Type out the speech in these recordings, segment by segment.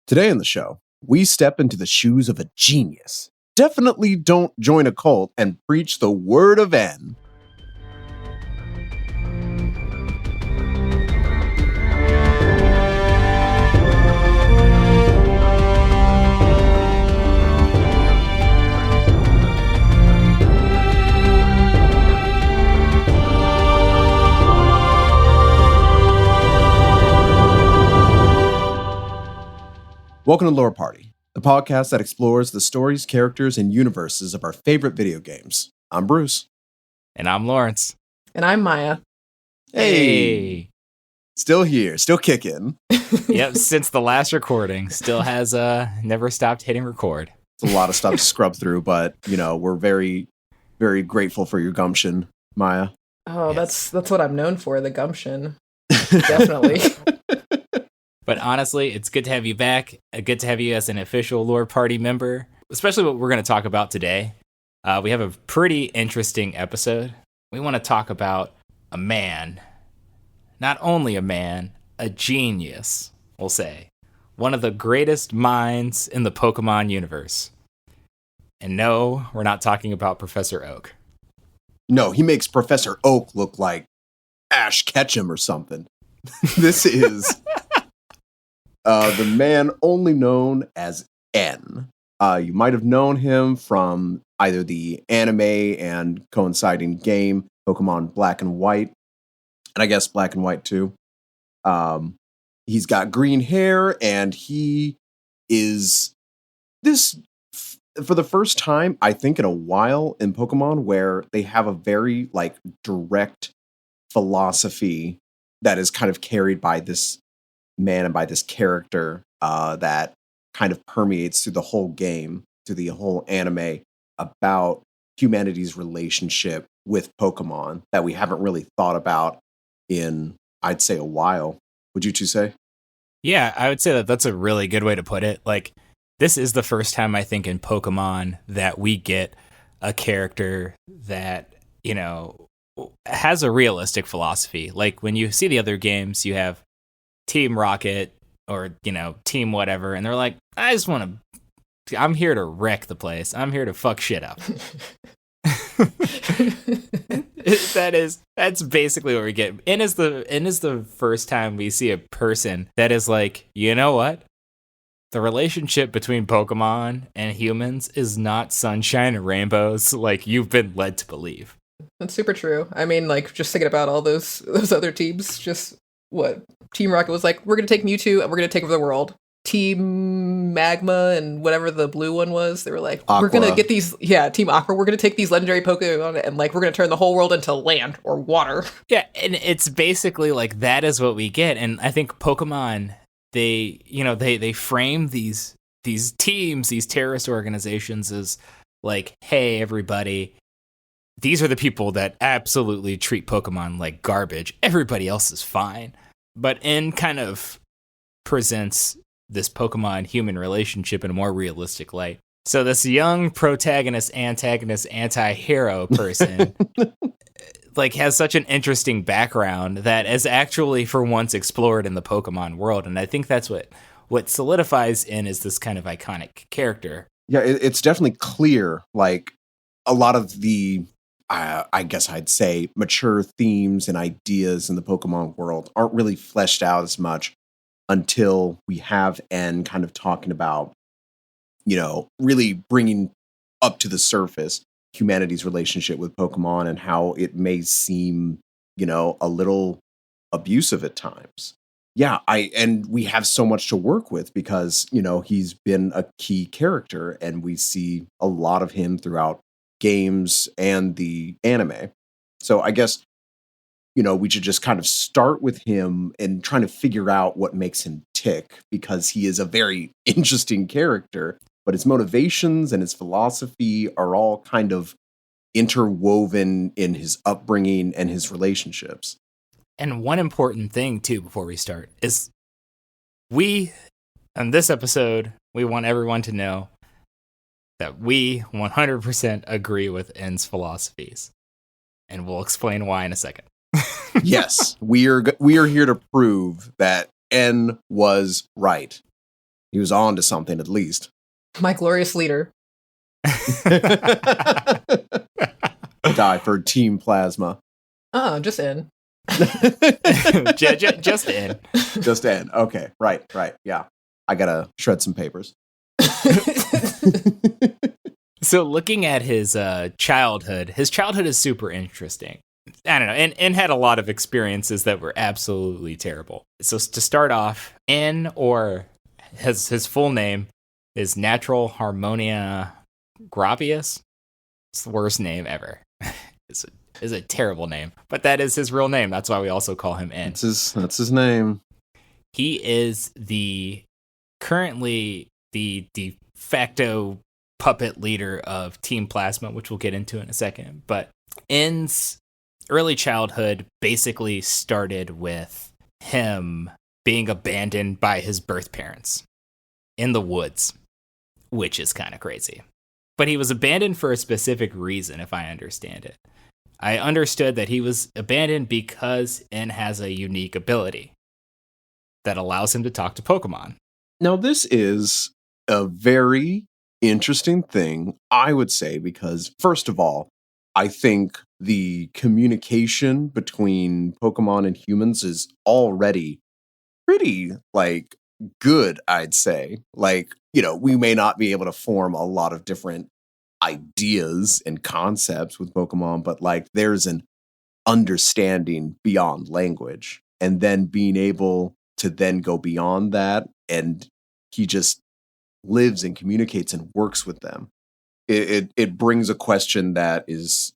Today on the show, we step into the shoes of a genius. Definitely don't join a cult and preach the word of N. Welcome to Lore Party, the podcast that explores the stories, characters, and universes of our favorite video games. I'm Bruce. And I'm Lawerence. And I'm Maya. Hey. Still here, still kicking. Yep, since the last recording. Still has never stopped hitting record. It's a lot of stuff to scrub through, but, you know, we're very, very grateful for your gumption, Maya. Oh, yes. That's what I'm known for, the gumption. Definitely. But honestly, it's good to have you back. Good to have you as an official Lore Party member, especially what we're going to talk about today. We have a pretty interesting episode. We want to talk about a man. Not only a man, a genius, we'll say. One of the greatest minds in the Pokemon universe. And no, we're not talking about Professor Oak. No, he makes Professor Oak look like Ash Ketchum or something. This is... the man only known as N. You might have known him from either the anime and coinciding game, Pokemon Black and White, and I guess Black and White too. He's got green hair, and he is this, for the first time, I think in a while in Pokemon, where they have a very, direct philosophy that is kind of carried by this man and by this character that kind of permeates through the whole game, through the whole anime, about humanity's relationship with Pokemon that we haven't really thought about in, I'd say, a while. Would you two say? Yeah, I would say that that's a really good way to put it. Like, this is the first time, I think, in Pokemon that we get a character that, you know, has a realistic philosophy. Like, when you see the other games, you have Team Rocket or, you know, Team whatever, and they're like, I'm here to wreck the place. I'm here to fuck shit up. That's basically what we get. And is the first time we see a person that is like, you know what? The relationship between Pokemon and humans is not sunshine and rainbows like you've been led to believe. That's super true. I mean, like, just thinking about all those other teams, just what Team Rocket was like, we're going to take Mewtwo and we're going to take over the world. Team Magma and whatever the blue one was, they were like, Aqua. We're going to get these, Team Aqua, we're going to take these legendary Pokemon and, like, we're going to turn the whole world into land or water. Yeah, and it's basically like that is what we get. And I think Pokemon, they frame these teams, these terrorist organizations as like, hey, everybody, these are the people that absolutely treat Pokemon like garbage. Everybody else is fine. But N kind of presents this Pokemon-human relationship in a more realistic light. So this young protagonist, antagonist, anti-hero person like has such an interesting background that is actually for once explored in the Pokemon world. And I think that's what solidifies N as this kind of iconic character. Yeah, it's definitely clear, like, a lot of the I guess I'd say mature themes and ideas in the Pokemon world aren't really fleshed out as much until we have N kind of talking about, you know, really bringing up to the surface humanity's relationship with Pokemon and how it may seem, you know, a little abusive at times. Yeah, and we have so much to work with because, you know, he's been a key character and we see a lot of him throughout games and the anime. So I guess, you know, we should just kind of start with him and trying to figure out what makes him tick, because he is a very interesting character, but his motivations and his philosophy are all kind of interwoven in his upbringing and his relationships. And one important thing, too, before we start, is on this episode, we want everyone to know that we 100% agree with N's philosophies. And we'll explain why in a second. Yes, we are here to prove that N was right. He was on to something at least. My glorious leader. Die for Team Plasma. Just in. Just in. Just in. Okay. Right. Yeah. I gotta shred some papers. So looking at his childhood is super interesting. I don't know, and had a lot of experiences that were absolutely terrible. So to start off, or his full name is Natural Harmonia Gropius. It's the worst name ever. It's a terrible name, but that is his real name. That's why we also call him N. That's his name. He is currently the de facto puppet leader of Team Plasma, which we'll get into in a second. But N's early childhood basically started with him being abandoned by his birth parents in the woods, which is kind of crazy. But he was abandoned for a specific reason, if I understand it. I understood that he was abandoned because N has a unique ability that allows him to talk to Pokemon. Now, this is a very interesting thing, I would say, because first of all, I think the communication between Pokemon and humans is already pretty, good, I'd say. We may not be able to form a lot of different ideas and concepts with Pokemon, but there's an understanding beyond language, and then being able to then go beyond that, and he just lives and communicates and works with them. It brings a question that is,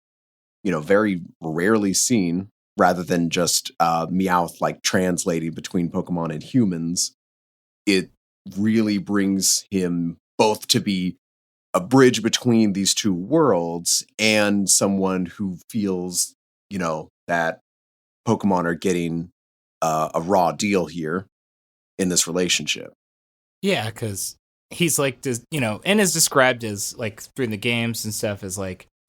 very rarely seen, rather than just Meowth translating between Pokemon and humans. It really brings him both to be a bridge between these two worlds and someone who feels, that Pokemon are getting a raw deal here in this relationship. Yeah, because he's and is described as through the games and stuff as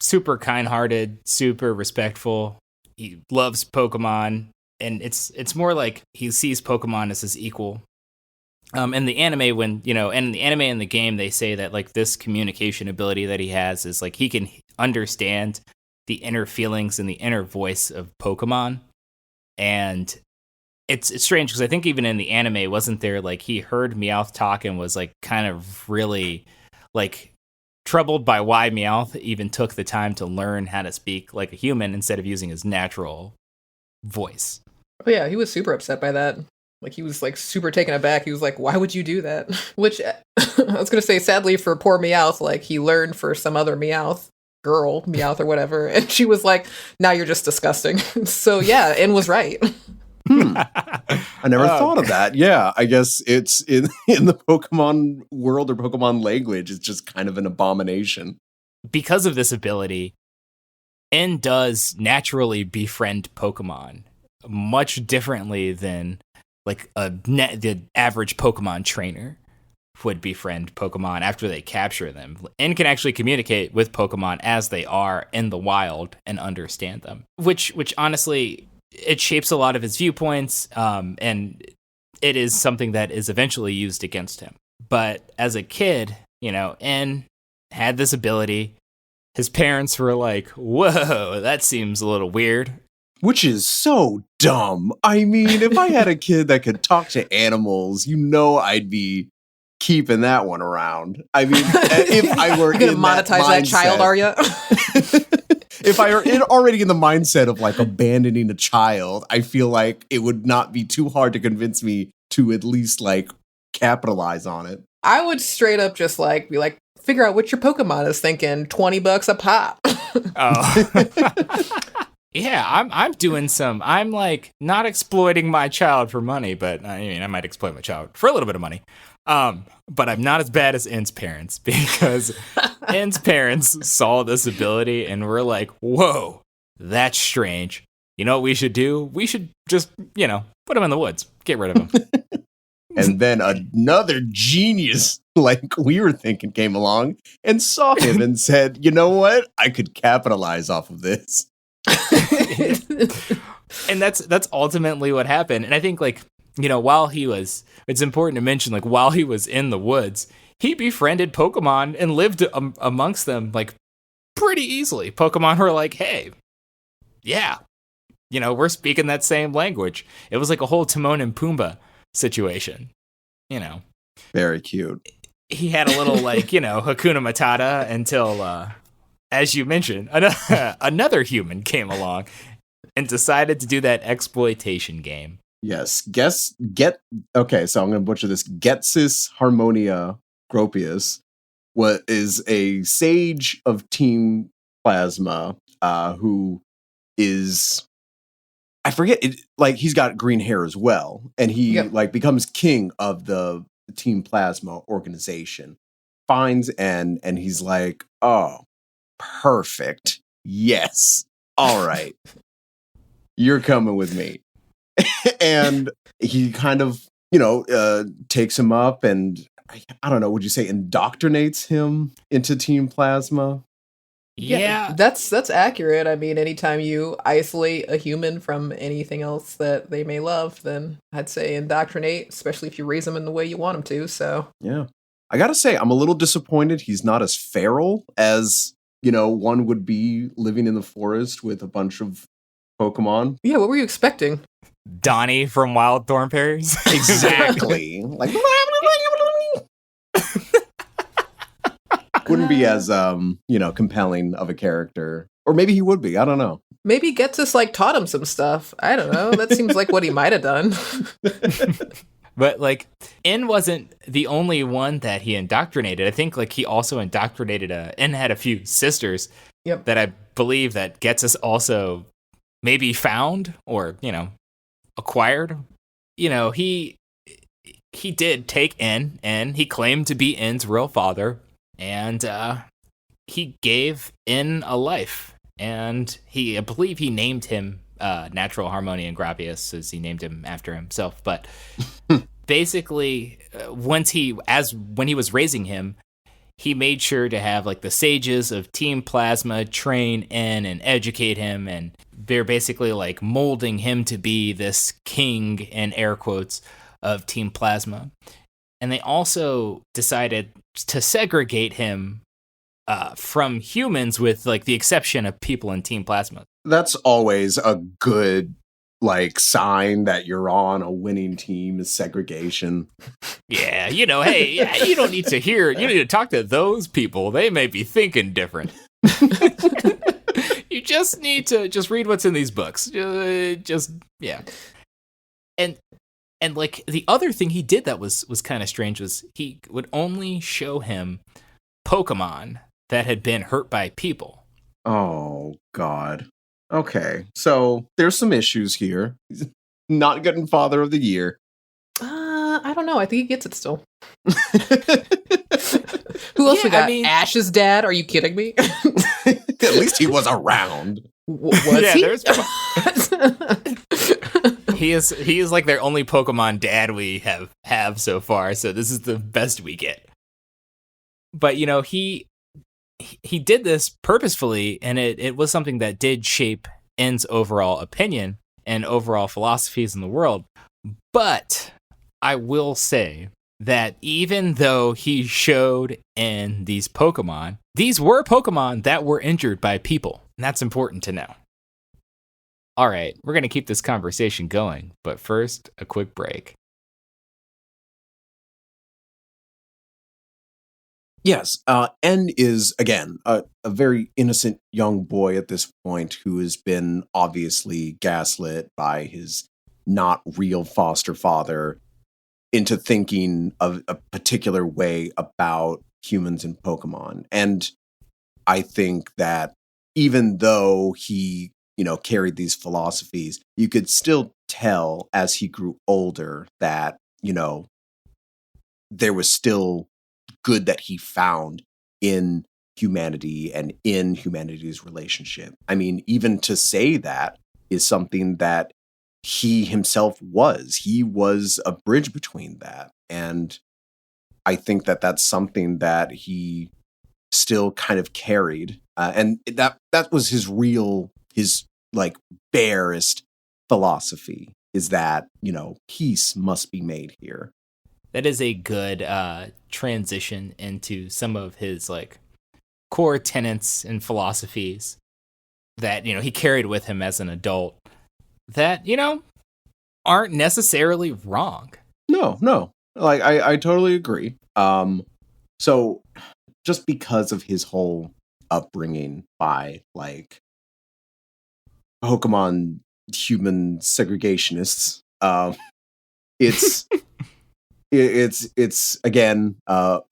super kind-hearted, super respectful. He loves Pokemon, and it's more like he sees Pokemon as his equal. In the anime, and in the anime and the game, they say that this communication ability that he has is he can understand the inner feelings and the inner voice of Pokemon. And it's strange because I think even in the anime, wasn't there he heard Meowth talk and was kind of really troubled by why Meowth even took the time to learn how to speak like a human instead of using his natural voice. Oh yeah, he was super upset by that. He was super taken aback. He was like, why would you do that? Which I was going to say, sadly for poor Meowth, he learned for some other Meowth girl, Meowth or whatever. And she was like, now you're just disgusting. So yeah, N was right. I never thought of that. Yeah, I guess it's in the Pokemon world or Pokemon language, it's just kind of an abomination. Because of this ability, N does naturally befriend Pokemon much differently than the average Pokemon trainer would befriend Pokemon after they capture them. N can actually communicate with Pokemon as they are in the wild and understand them, which honestly, it shapes a lot of his viewpoints, and it is something that is eventually used against him. But as a kid, N had this ability. His parents were like, whoa, that seems a little weird. Which is so dumb. I mean, if I had a kid that could talk to animals, I'd be keeping that one around. I mean, if I were going to monetize that child, are you? If I were already in the mindset of abandoning a child, I feel like it would not be too hard to convince me to at least capitalize on it. I would straight up just be like, figure out what your Pokemon is thinking. $20 a pop. Oh. Yeah, I'm doing some. I'm not exploiting my child for money, but I might exploit my child for a little bit of money. But I'm not as bad as N's parents, because N's parents saw this ability and were like, whoa, that's strange. You know what we should do? We should just, put him in the woods. Get rid of him. And then another genius we were thinking came along and saw him and said, you know what? I could capitalize off of this. And that's ultimately what happened. And I think it's important to mention, like, while he was in the woods, he befriended Pokemon and lived amongst them, like, pretty easily. Pokemon were like, hey, yeah, we're speaking that same language. It was like a whole Timon and Pumbaa situation, Very cute. He had a little, like, Hakuna Matata until, as you mentioned, another human came along and decided to do that exploitation game. Yes. Okay, so I'm going to butcher this. Getsis Harmonia Gropius is a sage of Team Plasma who is, I forget it, like, he's got green hair as well, and he like becomes king of the Team Plasma organization. Finds and he's like, oh, perfect. Yes. All right. You're coming with me. And he kind of, takes him up and, I don't know, would you say indoctrinates him into Team Plasma? Yeah. That's accurate. I mean, anytime you isolate a human from anything else that they may love, then I'd say indoctrinate, especially if you raise them in the way you want them to, so. Yeah. I gotta say, I'm a little disappointed he's not as feral as, one would be living in the forest with a bunch of Pokemon. Yeah, what were you expecting? Donnie from Wild Thornberries. Exactly. Like, wouldn't be as compelling of a character. Or maybe he would be. I don't know. Maybe Getsus like taught him some stuff. I don't know. That seems like what he might have done. But like, N wasn't the only one that he indoctrinated. I think like he also indoctrinated N had a few sisters. Yep. That I believe that Getsus also maybe found or acquired. He did take N, and he claimed to be N's real father, and he gave N a life, and I believe he named him Natural Harmonia Gropius, as he named him after himself. But basically, when he was raising him, he made sure to have like the sages of Team Plasma train N and educate him, and they're basically like molding him to be this king, in air quotes, of Team Plasma. And they also decided to segregate him from humans, with like the exception of people in Team Plasma. That's always a good sign that you're on a winning team, is segregation. Yeah, hey, you don't need to talk to those people. They may be thinking different. You just need to read what's in these books. Yeah. And like the other thing he did that was kind of strange was he would only show him Pokemon that had been hurt by people. Oh, God. Okay, so there's some issues here. He's not getting Father of the Year. I don't know. I think he gets it still. Who else we got? Ash's dad? Are you kidding me? At least he was around. Was he? He is like their only Pokemon dad we have so far, so this is the best we get. But he did this purposefully, and it was something that did shape N's overall opinion and overall philosophies in the world. But I will say that even though he showed N these Pokemon, these were Pokemon that were injured by people, and that's important to know. All right, we're going to keep this conversation going, but first, a quick break. Yes, N is, again, a very innocent young boy at this point who has been obviously gaslit by his not real foster father into thinking of a particular way about humans and Pokemon. And I think that even though he, carried these philosophies, you could still tell as he grew older that, there was still good that he found in humanity and in humanity's relationship. I mean, even to say that is something that he himself was. He was a bridge between that. And I think that that's something that he still kind of carried. And that was his barest philosophy. is that, peace must be made here. That is a good transition into some of his like core tenets and philosophies that he carried with him as an adult that aren't necessarily wrong. No, like I totally agree. So just because of his whole upbringing by like Pokemon human segregationists, it's it's again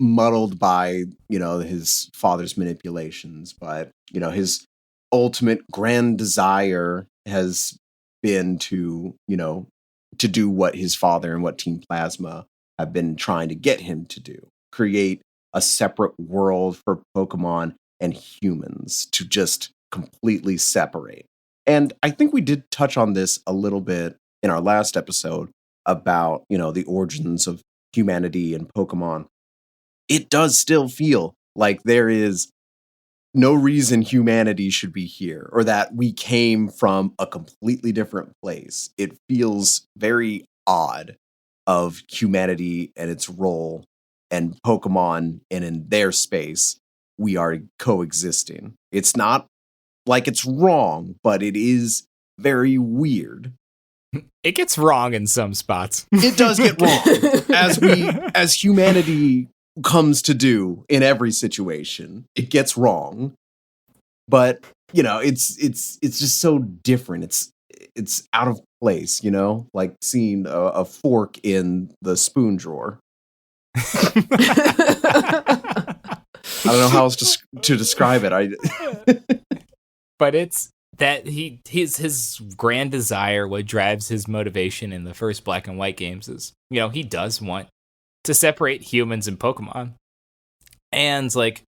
muddled by his father's manipulations, but his ultimate grand desire has been to to do what his father and what Team Plasma have been trying to get him to do: create a separate world for Pokemon and humans to just completely separate. And I think we did touch on this a little bit in our last episode about the origins of humanity and Pokemon. It does still feel like there is no reason humanity should be here, or that we came from a completely different place. It feels very odd of humanity and its role, and Pokemon and in their space we are coexisting. It's not like it's wrong, but it is very weird. It gets wrong in some spots. It does get wrong, as humanity comes to do in every situation. It gets wrong, but it's just so different. It's out of place, like seeing a fork in the spoon drawer. I don't know how else to describe it. But it's that his grand desire, what drives his motivation in the first Black and White games is, he does want to separate humans and Pokemon. And like,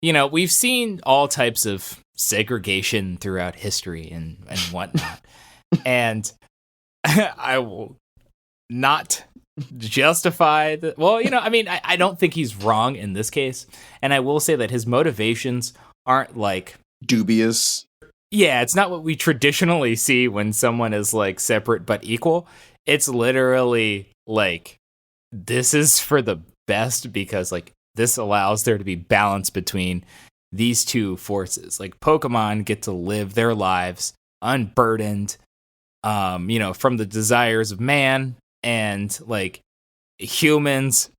we've seen all types of segregation throughout history and whatnot. And I will not justify the, well, I don't think he's wrong in this case. And I will say that his motivations aren't like dubious. Yeah, it's not what we traditionally see when someone is like separate but equal. It's literally like, this is for the best because like this allows there to be balance between these two forces. Like Pokemon get to live their lives unburdened, from the desires of man, and like humans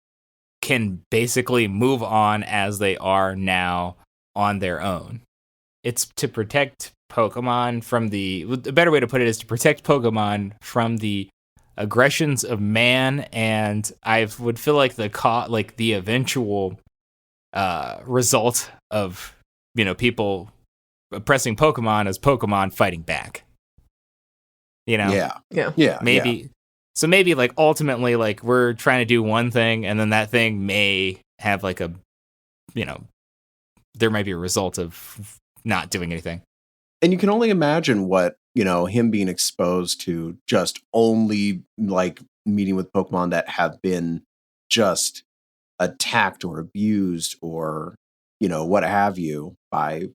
can basically move on as they are now on their own. It's to protect Pokemon from the better way to put it is to protect Pokemon from the aggressions of man, and I would feel like the eventual result of people oppressing Pokemon is Pokemon fighting back. Yeah. Maybe yeah. So maybe like ultimately like we're trying to do one thing, and then that thing may have like a there might be a result of not doing anything. And you can only imagine what, him being exposed to just only like meeting with Pokemon that have been just attacked or abused or, what have you by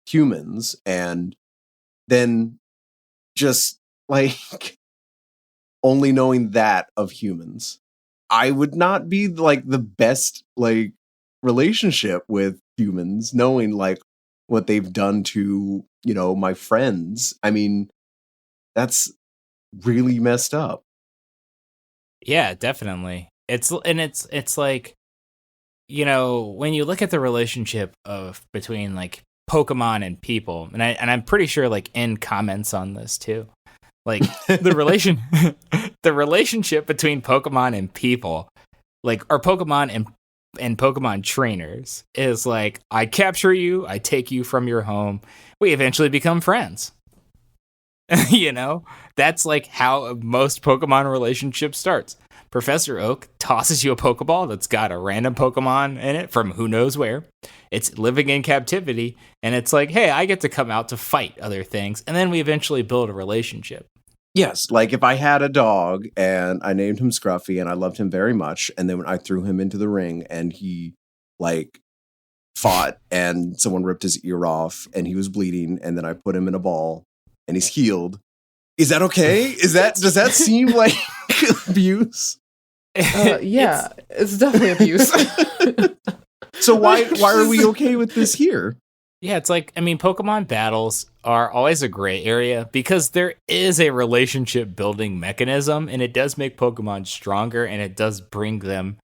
humans. And then just like only knowing that of humans. I would not be like the best like relationship with humans, knowing like what they've done to my friends. I mean, that's really messed up. Yeah, definitely. It's like when you look at the relationship between like Pokemon and people, and I'm pretty sure like in comments on this too, like the relationship between Pokemon and people, like or Pokemon and Pokemon trainers is like, I capture you, I take you from your home, we eventually become friends. That's like how most Pokemon relationships starts. Professor Oak tosses you a Pokeball that's got a random Pokemon in it from who knows where. It's living in captivity, and it's like, hey, I get to come out to fight other things, and then we eventually build a relationship. Yes, like if I had a dog and I named him Scruffy and I loved him very much, and then when I threw him into the ring and he like fought and someone ripped his ear off and he was bleeding, and then I put him in a ball and he's healed, Is that okay? Does that seem like abuse? Yeah, it's definitely abuse. So why are we okay with this here? Yeah, it's like, I mean, Pokemon battles are always a gray area because there is a relationship building mechanism, and it does make Pokemon stronger, and it does bring them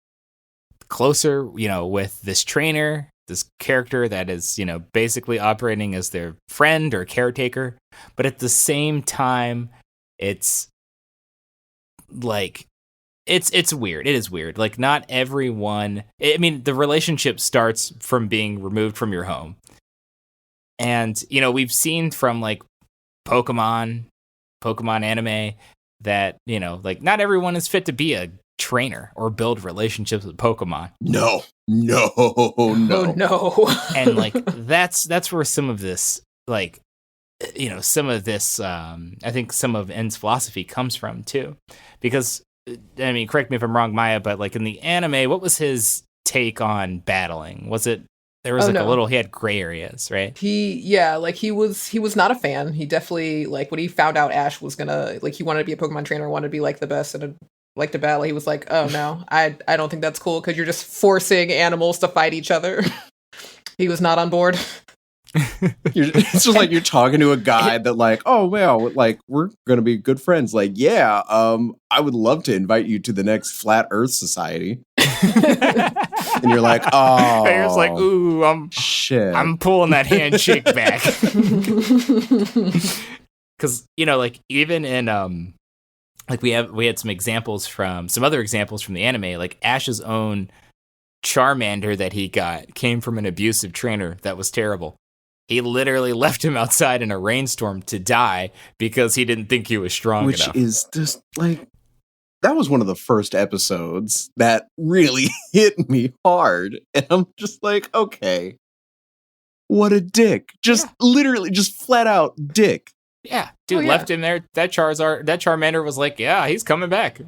closer, with this trainer, this character that is, basically operating as their friend or caretaker. But at the same time, it's like, it's weird. It is weird. Like, not everyone, I mean, the relationship starts from being removed from your home. And, we've seen from like Pokemon anime that, like not everyone is fit to be a trainer or build relationships with Pokemon. No. Oh, no. And like, that's where some of this, like, some of this, I think some of N's philosophy comes from too. Because, I mean, correct me if I'm wrong, Maya, but like in the anime, what was his take on battling? Was it, there was he had gray areas, right? He was not a fan. He definitely, like, when he found out Ash was gonna, like, he wanted to be a Pokemon trainer, wanted to be like the best and like to battle, he was like, oh no, I don't think that's cool because you're just forcing animals to fight each other. He was not on board. It's just like you're talking to a guy that like, oh well, like we're gonna be good friends. Like, yeah, I would love to invite you to the next Flat Earth Society. And you're like, oh, you're just like, ooh, I'm pulling that handshake back. Because like even in like we had some other examples from the anime, like Ash's own Charmander that he got came from an abusive trainer that was terrible. He literally left him outside in a rainstorm to die because he didn't think he was strong enough. Which is just like, that was one of the first episodes that really hit me hard. And I'm just like, okay, what a dick. Literally, just flat out dick. Yeah, dude, left him there. That Charmander was like, yeah, he's coming back.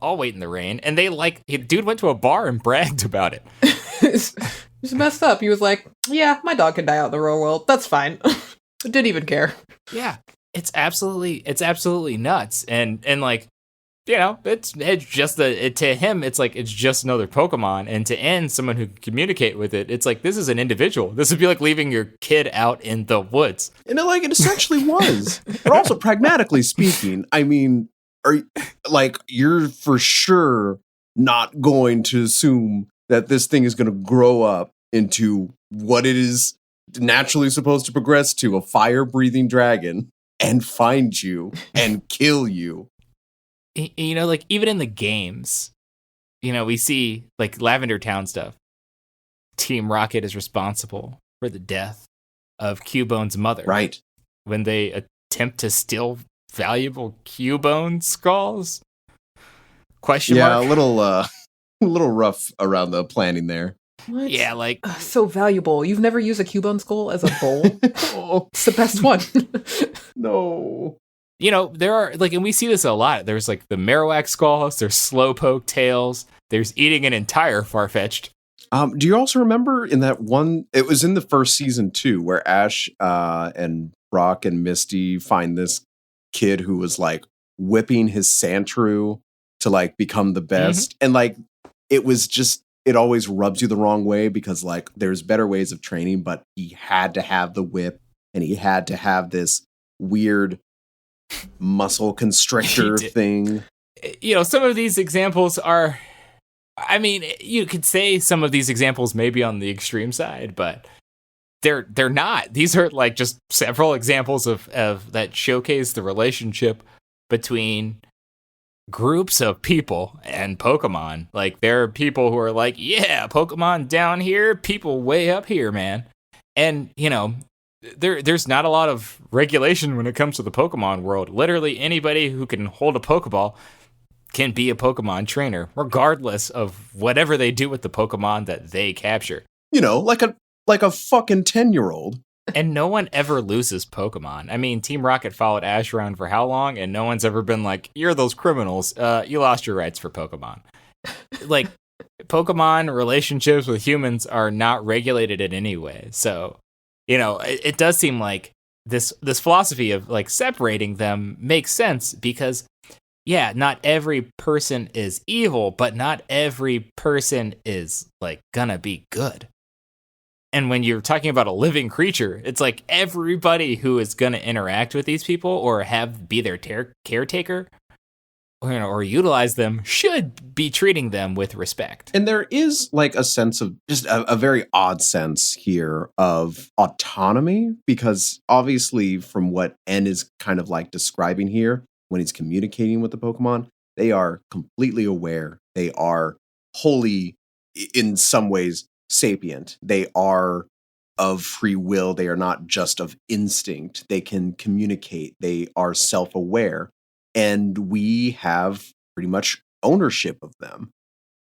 I'll wait in the rain. And dude went to a bar and bragged about it. It's messed up. He was like, yeah, my dog can die out in the real world. That's fine. Didn't even care. Yeah, it's absolutely nuts. And like, it's just to him, it's like, it's just another Pokemon. And to N, someone who can communicate with it, it's like, this is an individual. This would be like leaving your kid out in the woods. And it essentially was. But also, pragmatically speaking, I mean, you're for sure not going to assume that this thing is going to grow up into what it is naturally supposed to progress to, a fire-breathing dragon, and find you and kill you. Like, even in the games, we see, like, Lavender Town stuff. Team Rocket is responsible for the death of Cubone's mother. Right. When they attempt to steal valuable Cubone skulls? Question mark? Yeah, a little rough around the planning there. What? Yeah, like... so valuable. You've never used a Cubone skull as a bowl? Oh. It's the best one. No. There are, like, and we see this a lot. There's, like, the Marowak skulls, there's Slowpoke tails, there's eating an entire Farfetch'd. Do you also remember in that one, it was in the first season too, where Ash and Brock and Misty find this kid who was, like, whipping his Sandshrew to, like, become the best. Mm-hmm. And, like, it was just, it always rubs you the wrong way because, like, there's better ways of training, but he had to have the whip and he had to have this weird muscle constrictor thing. Some of these examples are, I mean, you could say some of these examples may be on the extreme side, but they're not. These are, like, just several examples of that showcase the relationship between groups of people and Pokemon. Like, there are people who are like, yeah, Pokemon down here, people way up here, man. And, there's not a lot of regulation when it comes to the Pokemon world. Literally anybody who can hold a Pokeball can be a Pokemon trainer, regardless of whatever they do with the Pokemon that they capture. Like a fucking 10-year-old. And no one ever loses Pokemon. I mean, Team Rocket followed Ash around for how long? And no one's ever been like, you're those criminals. You lost your rights for Pokemon. Like, Pokemon relationships with humans are not regulated in any way. So, it does seem like this philosophy of like separating them makes sense because yeah, not every person is evil, but not every person is like gonna be good. And when you're talking about a living creature, it's like everybody who is gonna interact with these people or have be their caretaker or utilize them should be treating them with respect. And there is like a sense of just a very odd sense here of autonomy, because obviously from what N is kind of like describing here, when he's communicating with the Pokemon, they are completely aware. They are wholly, in some ways, sapient. They are of free will. They are not just of instinct. They can communicate. They are self-aware. And we have pretty much ownership of them.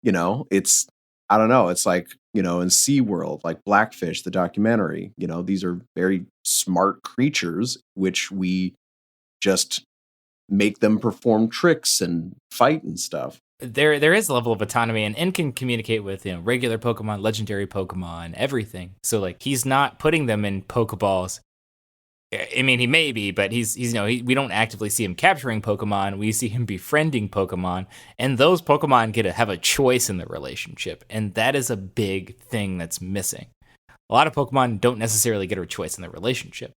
You know, it's, I don't know, it's like, you know, in SeaWorld, like Blackfish, the documentary, you know, these are very smart creatures, which we just make them perform tricks and fight and stuff. There is a level of autonomy, and N can communicate with, you know, regular Pokemon, legendary Pokemon, everything. So like he's not putting them in Pokeballs. I mean, he may be, but he's you know, we don't actively see him capturing Pokemon. We see him befriending Pokemon, and those Pokemon get to have a choice in the relationship, and that is a big thing that's missing. A lot of Pokemon don't necessarily get a choice in the relationship.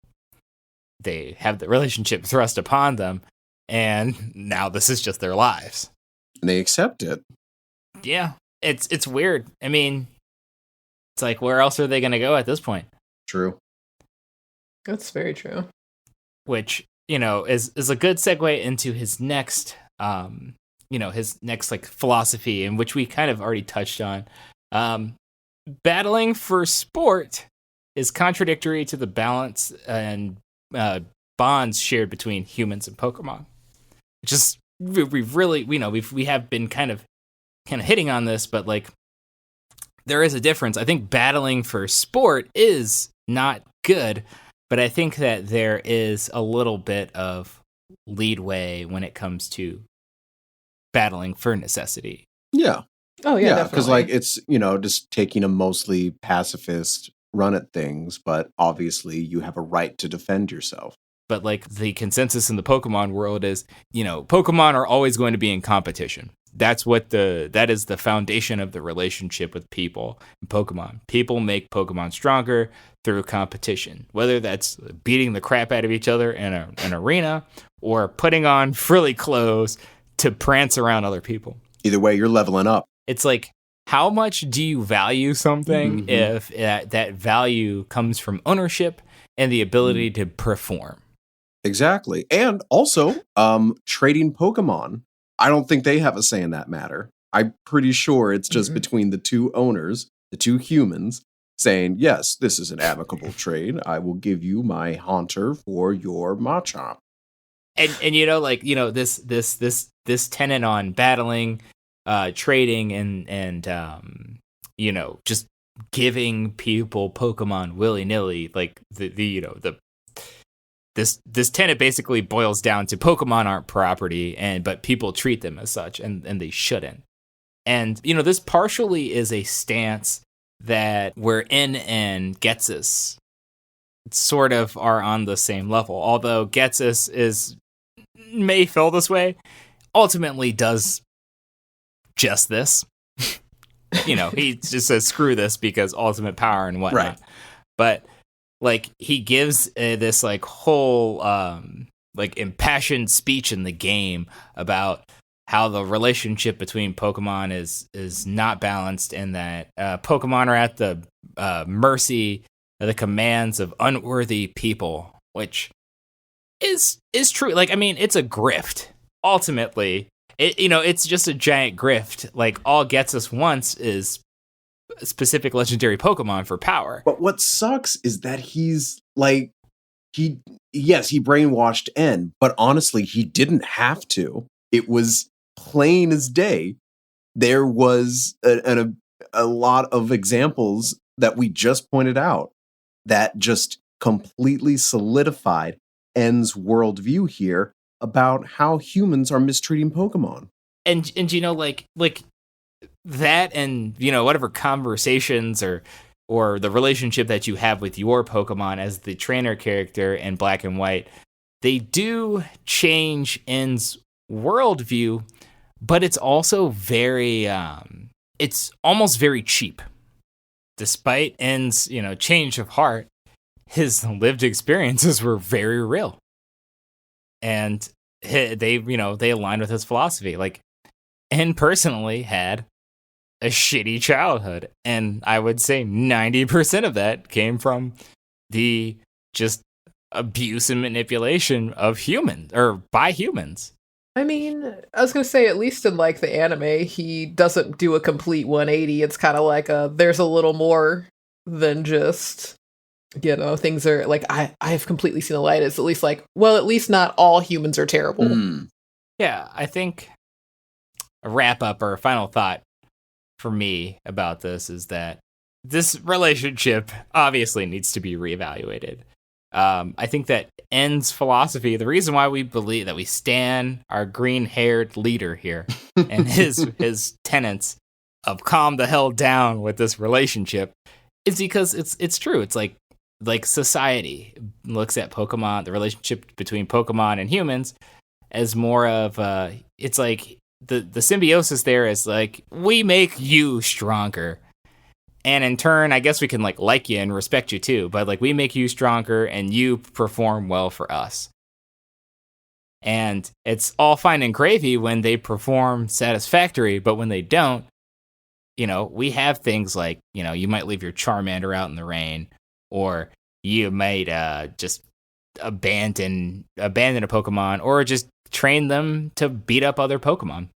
They have the relationship thrust upon them, and now this is just their lives. And they accept it. Yeah, it's weird. I mean, it's like, where else are they going to go at this point? True. That's very true. Which, you know, is a good segue into his next, you know, his next like philosophy, in which we kind of already touched on. Battling for sport is contradictory to the balance and bonds shared between humans and Pokemon. Just we've really, you know, we have been kind of hitting on this, but like there is a difference. I think battling for sport is not good, but I think that there is a little bit of leadway when it comes to battling for necessity. Yeah. Oh yeah, because like it's, you know, just taking a mostly pacifist run at things, but obviously you have a right to defend yourself. But like the consensus in the Pokemon world is, you know, Pokemon are always going to be in competition. That is the foundation of the relationship with people and Pokemon. People make Pokemon stronger through competition, whether that's beating the crap out of each other in an arena or putting on frilly clothes to prance around other people. Either way, you're leveling up. It's like, how much do you value something if that value comes from ownership and the ability to perform? Exactly. And also, trading Pokemon. I don't think they have a say in that matter. I'm pretty sure it's just between the two owners, the two humans, saying, yes, this is an amicable trade. I will give you my Haunter for your Machop. And you know, like, you know, this tenet on battling, trading, and you know, just giving people Pokemon willy-nilly, like this tenet basically boils down to Pokemon aren't property, but people treat them as such, and they shouldn't. And you know, this partially is a stance that where N and Ghetsis sort of are on the same level, although Ghetsis may feel this way, ultimately does just this. You know, he just says screw this because ultimate power and whatnot. Right. But like he gives this like whole like impassioned speech in the game about how the relationship between Pokemon is not balanced, and that Pokemon are at the mercy of the commands of unworthy people, which is true. Like, I mean, it's a grift. Ultimately, it's just a giant grift. Like, all Ghetsis wants is specific legendary Pokemon for power. But what sucks is that he's like, he brainwashed N, but honestly, he didn't have to. It was plain as day. There was a lot of examples that we just pointed out that just completely solidified N's worldview here about how humans are mistreating Pokemon. And you know, like that, and you know, whatever conversations or or the relationship that you have with your Pokemon as the trainer character in Black and White, they do change N's worldview, but it's also very, it's almost very cheap. Despite N's, change of heart, his lived experiences were very real. And they aligned with his philosophy. Like, N personally had a shitty childhood, and I would say 90% of that came from the just abuse and manipulation of humans, or by humans. I mean, I was gonna say, at least in like the anime, he doesn't do a complete 180. It's kind of like there's a little more than just, things are like, I have completely seen the light. It's at least like, well, at least not all humans are terrible. Yeah, I think a wrap up or a final thought for me about this is that this relationship obviously needs to be reevaluated. I think that N's philosophy, the reason why we believe that we stan our green-haired leader here and his tenets of calm the hell down with this relationship, is because it's true. It's like society looks at Pokemon, the relationship between Pokemon and humans, as more of it's like the symbiosis there is like, we make you stronger. And in turn, I guess we can like you and respect you too, but like, we make you stronger and you perform well for us. And it's all fine and gravy when they perform satisfactory, but when they don't, we have things like, you might leave your Charmander out in the rain, or you might just abandon a Pokemon, or just train them to beat up other Pokemon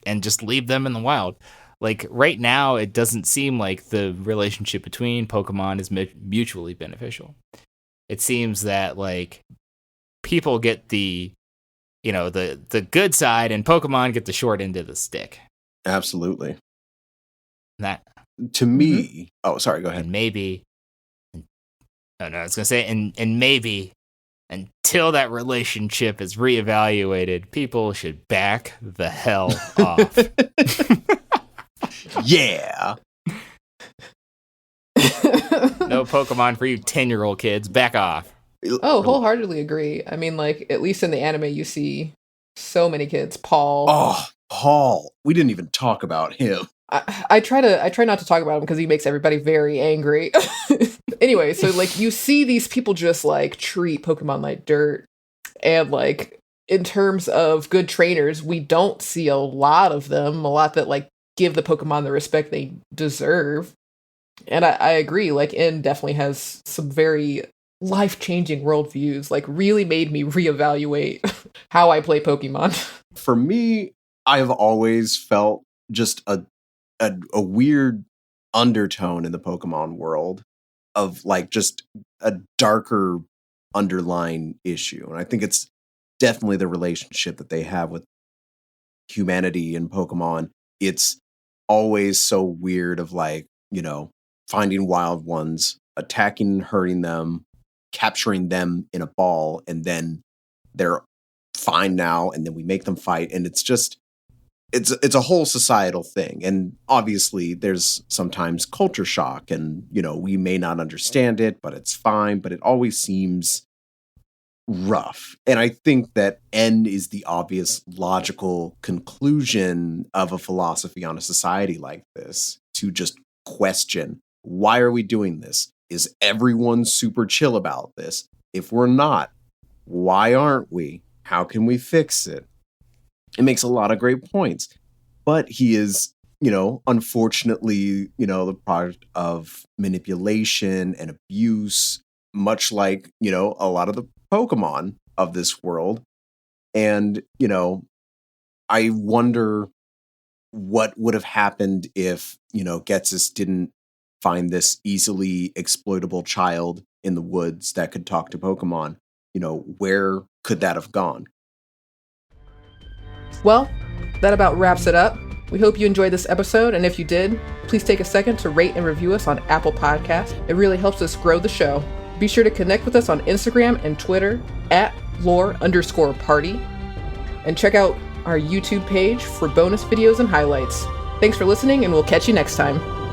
and just leave them in the wild. Like, right now, it doesn't seem like the relationship between Pokemon is mutually beneficial. It seems that, like, people get the good side, and Pokemon get the short end of the stick. Absolutely. That, to me, oh, sorry, go ahead. And maybe, I was going to say, and maybe until that relationship is reevaluated, people should back the hell off. Yeah. No Pokemon for you 10-year-old kids. Back off. Oh, wholeheartedly agree. I mean, like, at least in the anime, you see so many kids. Paul. Oh, Paul. We didn't even talk about him. I try not to talk about him because he makes everybody very angry. Anyway, so like, you see these people just like treat Pokemon like dirt, and like, in terms of good trainers, we don't see a lot of them. A lot that like give the Pokemon the respect they deserve. And I agree, like, N definitely has some very life-changing worldviews, like, really made me reevaluate how I play Pokemon. For me, I've always felt just a weird undertone in the Pokemon world of, like, just a darker underlying issue. And I think it's definitely the relationship that they have with humanity and Pokemon. It's always so weird of, like, finding wild ones, attacking and hurting them, capturing them in a ball, and then they're fine now, and then we make them fight, and it's just it's a whole societal thing. And obviously there's sometimes culture shock, and we may not understand it, but it's fine, but it always seems rough. And I think that N is the obvious logical conclusion of a philosophy on a society like this, to just question, why are we doing this? Is everyone super chill about this? If we're not, why aren't we? How can we fix it? It makes a lot of great points. But he is, unfortunately, the product of manipulation and abuse, much like, a lot of the Pokemon of this world. And, I wonder what would have happened if, Getsus didn't find this easily exploitable child in the woods that could talk to Pokemon. Where could that have gone? Well, that about wraps it up. We hope you enjoyed this episode, and if you did, please take a second to rate and review us on Apple Podcasts. It really helps us grow the show. Be sure to connect with us on Instagram and Twitter at lore_party, and check out our YouTube page for bonus videos and highlights. Thanks for listening, and we'll catch you next time.